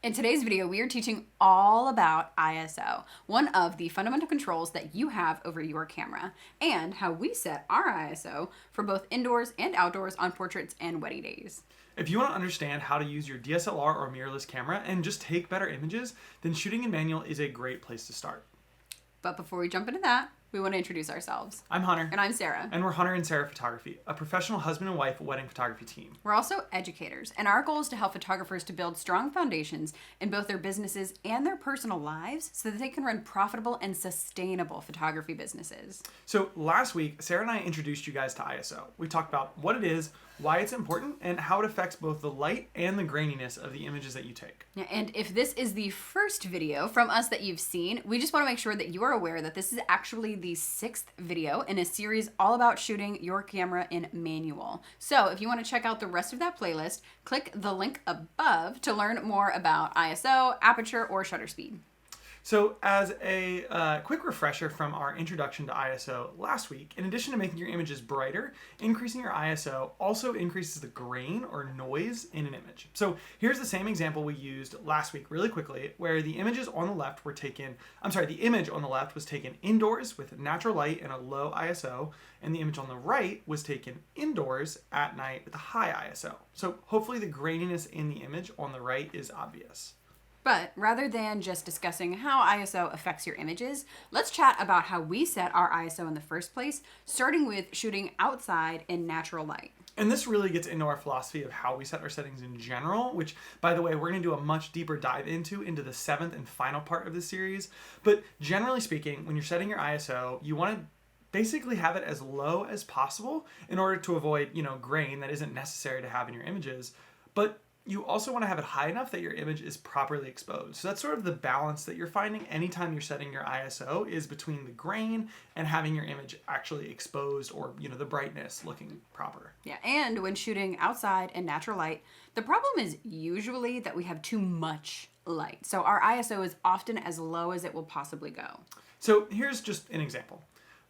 In today's video, we are teaching all about ISO, one of the fundamental controls that you have over your camera, and how we set our ISO for both indoors and outdoors on portraits and wedding days. If you want to understand how to use your DSLR or mirrorless camera and just take better images, then shooting in manual is a great place to start. But before we jump into that, we want to introduce ourselves. I'm Hunter. And I'm Sarah. And we're Hunter and Sarah Photography, a professional husband and wife wedding photography team. We're also educators, and our goal is to help photographers to build strong foundations in both their businesses and their personal lives so that they can run profitable and sustainable photography businesses. So last week, Sarah and I introduced you guys to ISO. We talked about what it is, why it's important, and how it affects both the light and the graininess of the images that you take. Yeah, and if this is the first video from us that you've seen, we just want to make sure that you are aware that this is actually the 6th video in a series all about shooting your camera in manual. So if you want to check out the rest of that playlist, click the link above to learn more about ISO, aperture, or shutter speed. So as a quick refresher from our introduction to ISO last week, in addition to making your images brighter, increasing your ISO also increases the grain or noise in an image. So here's the same example we used last week really quickly, where the image on the left was taken indoors with natural light and a low ISO, and the image on the right was taken indoors at night with a high ISO. So hopefully the graininess in the image on the right is obvious. But rather than just discussing how ISO affects your images, let's chat about how we set our ISO in the first place, starting with shooting outside in natural light. And this really gets into our philosophy of how we set our settings in general, which, by the way, we're going to do a much deeper dive into the 7th and final part of the series. But generally speaking, when you're setting your ISO, you want to basically have it as low as possible in order to avoid, grain that isn't necessary to have in your images. But you also want to have it high enough that your image is properly exposed. So that's sort of the balance that you're finding anytime you're setting your ISO is between the grain and having your image actually exposed or, the brightness looking proper. Yeah, and when shooting outside in natural light, the problem is usually that we have too much light. So our ISO is often as low as it will possibly go. So here's just an example.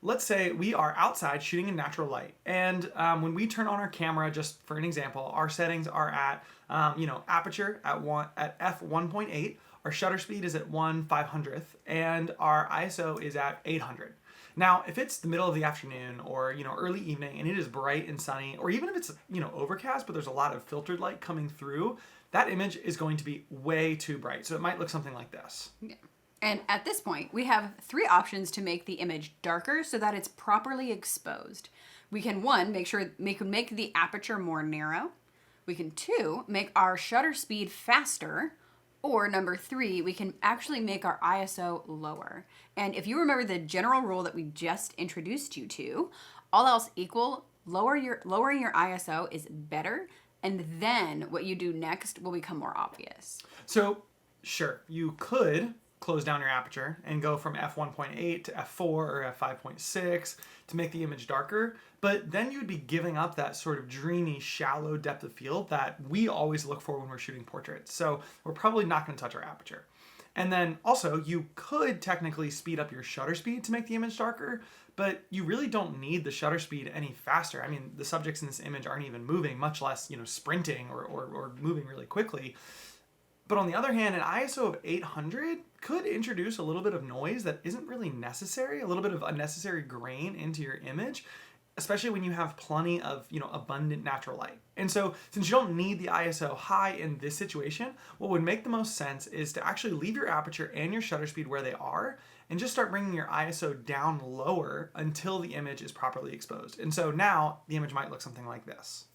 Let's say we are outside shooting in natural light, and when we turn on our camera, just for an example, our settings are at, aperture at f1.8, our shutter speed is at 1/500th, and our ISO is at 800. Now, if it's the middle of the afternoon or, early evening and it is bright and sunny, or even if it's, overcast, but there's a lot of filtered light coming through, that image is going to be way too bright. So it might look something like this. Yeah. And at this point, we have 3 options to make the image darker so that it's properly exposed. We can, 1, make the aperture more narrow. We can, 2, make our shutter speed faster. Or number 3, we can actually make our ISO lower. And if you remember the general rule that we just introduced you to, all else equal, lowering your ISO is better. And then what you do next will become more obvious. So, sure, you could close down your aperture and go from f1.8 to f4 or f5.6 to make the image darker, but then you'd be giving up that sort of dreamy, shallow depth of field that we always look for when we're shooting portraits. So we're probably not going to touch our aperture. And then also, you could technically speed up your shutter speed to make the image darker, but you really don't need the shutter speed any faster. I mean, the subjects in this image aren't even moving, much less, sprinting or moving really quickly. But on the other hand, an ISO of 800 could introduce a little bit of noise that isn't really necessary, a little bit of unnecessary grain into your image, especially when you have plenty of, abundant natural light. And so since you don't need the ISO high in this situation, what would make the most sense is to actually leave your aperture and your shutter speed where they are and just start bringing your ISO down lower until the image is properly exposed. And so now the image might look something like this.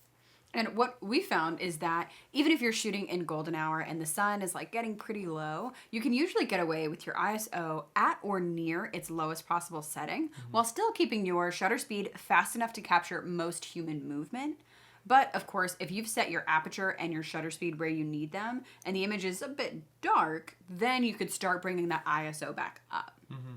And what we found is that even if you're shooting in golden hour and the sun is getting pretty low, you can usually get away with your ISO at or near its lowest possible setting while still keeping your shutter speed fast enough to capture most human movement. But of course, if you've set your aperture and your shutter speed where you need them and the image is a bit dark, then you could start bringing that ISO back up. Mm-hmm.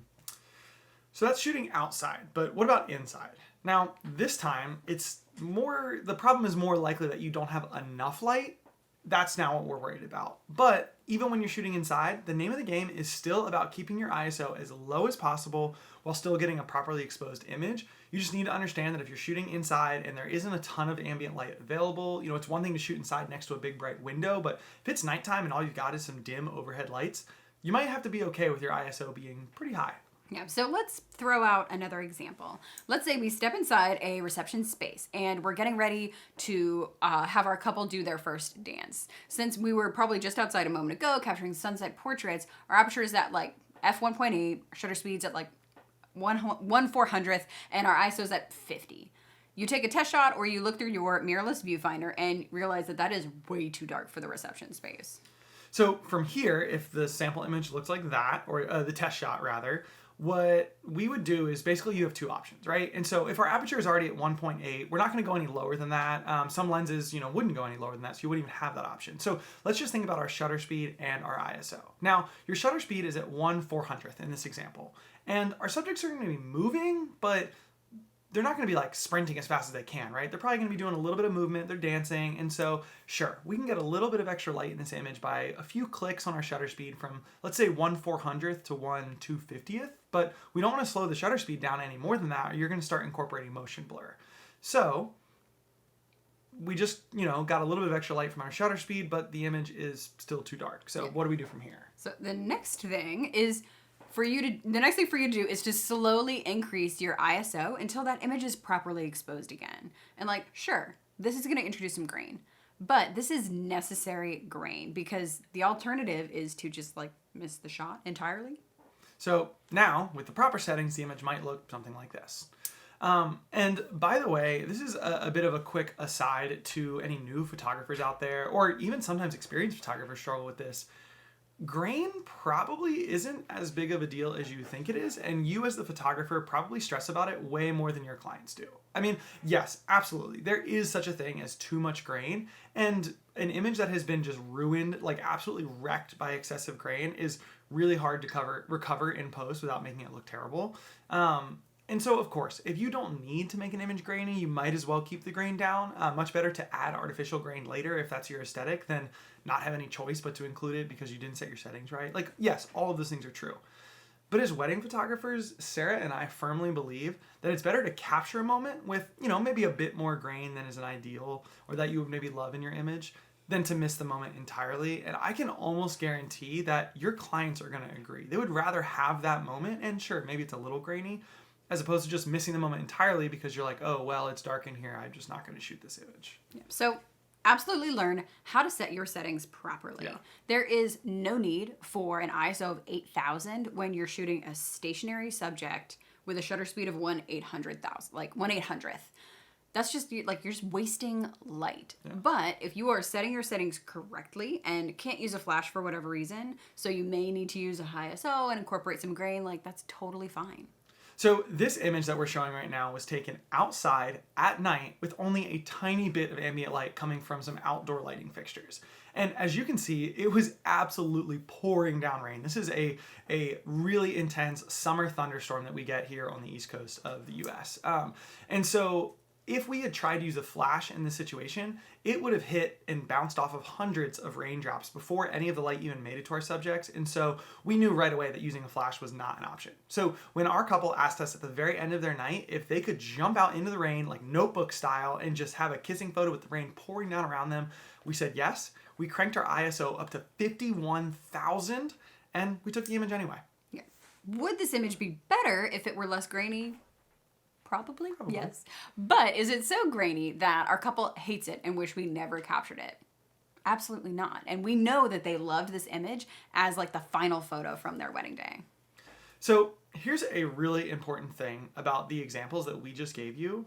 So that's shooting outside, but what about inside? Now, this time, the problem is more likely that you don't have enough light that's now what we're worried about. But even when you're shooting inside, the name of the game is still about keeping your ISO as low as possible while still getting a properly exposed image. You just need to understand that if you're shooting inside and there isn't a ton of ambient light available, it's one thing to shoot inside next to a big bright window, but if it's nighttime and all you've got is some dim overhead lights, you might have to be okay with your ISO being pretty high. Yeah, so let's throw out another example. Let's say we step inside a reception space and we're getting ready to have our couple do their first dance. Since we were probably just outside a moment ago capturing sunset portraits, our aperture is at like f1.8, shutter speed's at like 1/400th, and our ISO is at 50. You take a test shot or you look through your mirrorless viewfinder and realize that that is way too dark for the reception space. So from here, if the sample image looks like that, or the test shot rather, what we would do is basically you have two options, right? And so if our aperture is already at 1.8, we're not going to go any lower than that. Some lenses, wouldn't go any lower than that, so you wouldn't even have that option. So let's just think about our shutter speed and our ISO. Now, your shutter speed is at 1/400th in this example, and our subjects are going to be moving, but they're not going to be like sprinting as fast as they can, right? They're probably going to be doing a little bit of movement, they're dancing, and so sure, we can get a little bit of extra light in this image by a few clicks on our shutter speed from, let's say, 1/400th to 1/250th, but we don't want to slow the shutter speed down any more than that, or you're going to start incorporating motion blur. So we just, got a little bit of extra light from our shutter speed, but the image is still too dark. So what do we do from here? So the next thing for you to do is to slowly increase your ISO until that image is properly exposed again. And sure, this is going to introduce some grain, but this is necessary grain because the alternative is to just miss the shot entirely. So now with the proper settings, the image might look something like this. And by the way, this is a bit of a quick aside to any new photographers out there, or even sometimes experienced photographers struggle with this. Grain probably isn't as big of a deal as you think it is, and you as the photographer probably stress about it way more than your clients do. I mean, yes, absolutely. There is such a thing as too much grain, and an image that has been just ruined, absolutely wrecked by excessive grain is really hard to recover in post without making it look terrible. And so, of course, if you don't need to make an image grainy, you might as well keep the grain down. Much better to add artificial grain later if that's your aesthetic than not have any choice but to include it because you didn't set your settings right. Yes, all of those things are true. But as wedding photographers, Sarah and I firmly believe that it's better to capture a moment with, maybe a bit more grain than is an ideal or that you would maybe love in your image than to miss the moment entirely. And I can almost guarantee that your clients are going to agree. They would rather have that moment, and sure, maybe it's a little grainy, as opposed to just missing the moment entirely because you're like, oh, well, it's dark in here, I'm just not going to shoot this image. Yeah. So absolutely learn how to set your settings properly. Yeah. There is no need for an ISO of 8,000 when you're shooting a stationary subject with a shutter speed of 1/800th. That's just you're just wasting light. Yeah. But if you are setting your settings correctly and can't use a flash for whatever reason, so you may need to use a high ISO and incorporate some grain, that's totally fine. So this image that we're showing right now was taken outside at night with only a tiny bit of ambient light coming from some outdoor lighting fixtures. And as you can see, it was absolutely pouring down rain. This is a really intense summer thunderstorm that we get here on the East Coast of the US. And so if we had tried to use a flash in this situation, it would have hit and bounced off of hundreds of raindrops before any of the light even made it to our subjects. And so we knew right away that using a flash was not an option. So when our couple asked us at the very end of their night if they could jump out into the rain notebook style and just have a kissing photo with the rain pouring down around them, we said yes. We cranked our ISO up to 51,000 and we took the image anyway. Yeah. Would this image be better if it were less grainy? Probably, yes. But is it so grainy that our couple hates it and wish we never captured it? Absolutely not. And we know that they loved this image as the final photo from their wedding day. So here's a really important thing about the examples that we just gave you.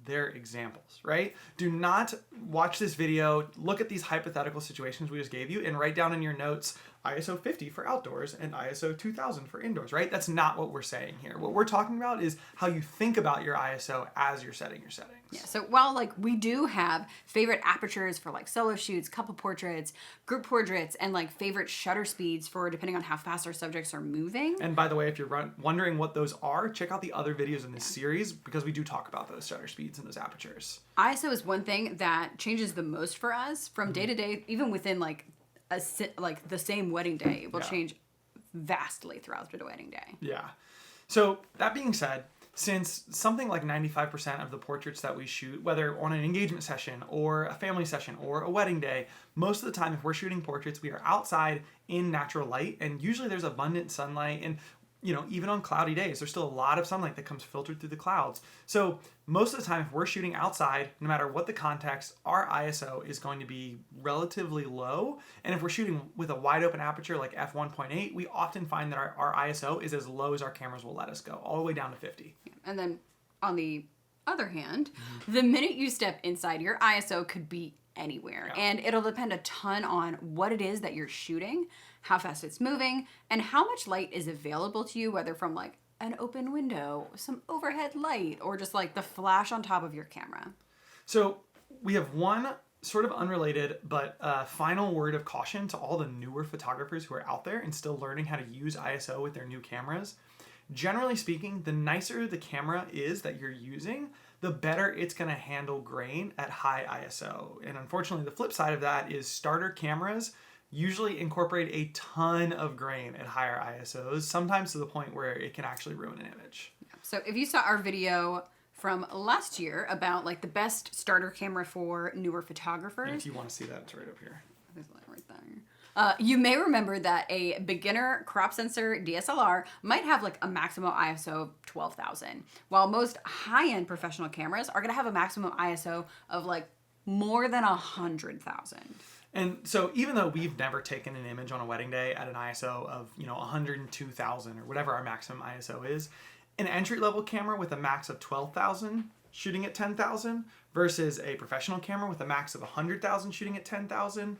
They're examples, right? Do not watch this video, look at these hypothetical situations we just gave you, and write down in your notes ISO 50 for outdoors and ISO 2000 for indoors, right? That's not what we're saying here. What we're talking about is how you think about your ISO as you're setting your settings. Yeah, so while like we do have favorite apertures for like solo shoots, couple portraits, group portraits, and like favorite shutter speeds for depending on how fast our subjects are moving. And by the way, if you're wondering what those are, check out the other videos in this series because we do talk about those shutter speeds and those apertures. ISO is one thing that changes the most for us from day to day, even within like like the same wedding day. It will change vastly throughout the wedding day. Yeah. So that being said, since something like 95% of the portraits that we shoot, whether on an engagement session or a family session or a wedding day, most of the time if we're shooting portraits, we are outside in natural light, and usually there's abundant sunlight, and even on cloudy days, there's still a lot of sunlight that comes filtered through the clouds. So most of the time, if we're shooting outside, no matter what the context, our ISO is going to be relatively low. And if we're shooting with a wide open aperture like f1.8, we often find that our ISO is as low as our cameras will let us go, all the way down to 50. And then on the other hand, the minute you step inside, your ISO could be anywhere. And it'll depend a ton on what it is that you're shooting, how fast it's moving, and how much light is available to you, whether from like an open window, some overhead light, or just like the flash on top of your camera. So we have one sort of unrelated but final word of caution to all the newer photographers who are out there and still learning how to use ISO with their new cameras. Generally speaking, the nicer the camera is that you're using, the better it's going to handle grain at high ISO. And unfortunately, the flip side of that is starter cameras usually incorporate a ton of grain at higher ISOs, sometimes to the point where it can actually ruin an image. So if you saw our video from last year about like the best starter camera for newer photographers. And if you want to see that, it's right up here. There's one right there. You may remember that a beginner crop sensor DSLR might have like a maximum ISO of 12,000, while most high-end professional cameras are going to have a maximum ISO of like more than 100,000. And so even though we've never taken an image on a wedding day at an ISO of 102,000 or whatever our maximum ISO is, an entry-level camera with a max of 12,000 shooting at 10,000 versus a professional camera with a max of 100,000 shooting at 10,000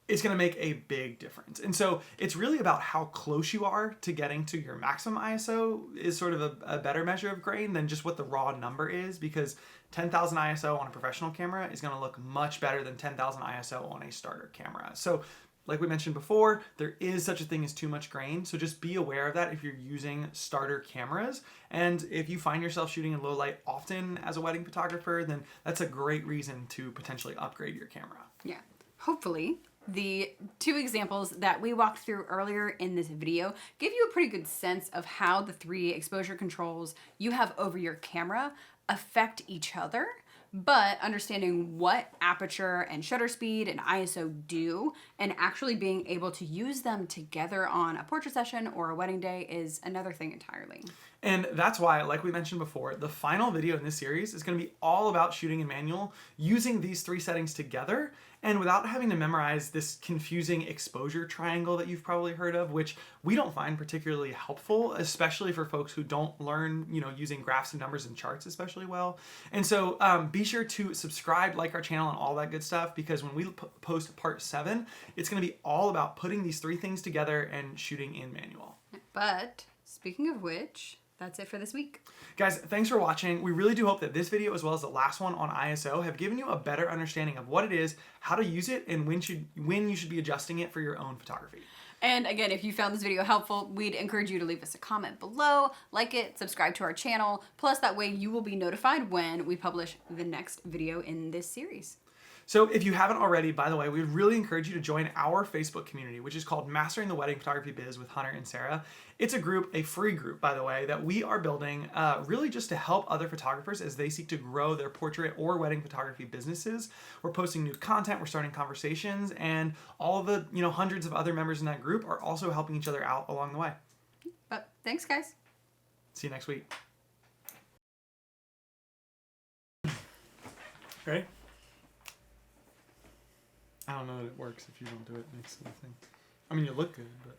is going to make a big difference. And so it's really about how close you are to getting to your maximum ISO is sort of a better measure of grain than just what the raw number is, because 10,000 ISO on a professional camera is going to look much better than 10,000 ISO on a starter camera. So like we mentioned before, there is such a thing as too much grain. So just be aware of that if you're using starter cameras. And if you find yourself shooting in low light often as a wedding photographer, then that's a great reason to potentially upgrade your camera. Yeah. Hopefully, the two examples that we walked through earlier in this video give you a pretty good sense of how the three exposure controls you have over your camera affect each other, but understanding what aperture and shutter speed and ISO do and actually being able to use them together on a portrait session or a wedding day is another thing entirely. And that's why, like we mentioned before, the final video in this series is going to be all about shooting in manual using these three settings together and without having to memorize this confusing exposure triangle that you've probably heard of, which we don't find particularly helpful, especially for folks who don't learn, using graphs and numbers and charts especially well. And so be sure to subscribe, like our channel, and all that good stuff, because when we post part 7, it's going to be all about putting these three things together and shooting in manual. But speaking of which, that's it for this week. Guys, thanks for watching. We really do hope that this video, as well as the last one on ISO, have given you a better understanding of what it is, how to use it, and when you should be adjusting it for your own photography. And again, if you found this video helpful, we'd encourage you to leave us a comment below, like it, subscribe to our channel, plus that way you will be notified when we publish the next video in this series. So if you haven't already, by the way, we really encourage you to join our Facebook community, which is called Mastering the Wedding Photography Biz with Hunter and Sarah. It's a group, a free group, by the way, that we are building really just to help other photographers as they seek to grow their portrait or wedding photography businesses. We're posting new content, we're starting conversations, and all the hundreds of other members in that group are also helping each other out along the way. But thanks, guys. See you next week. Ready? I don't know that it works if you don't do it next to the thing. I mean, you look good, but...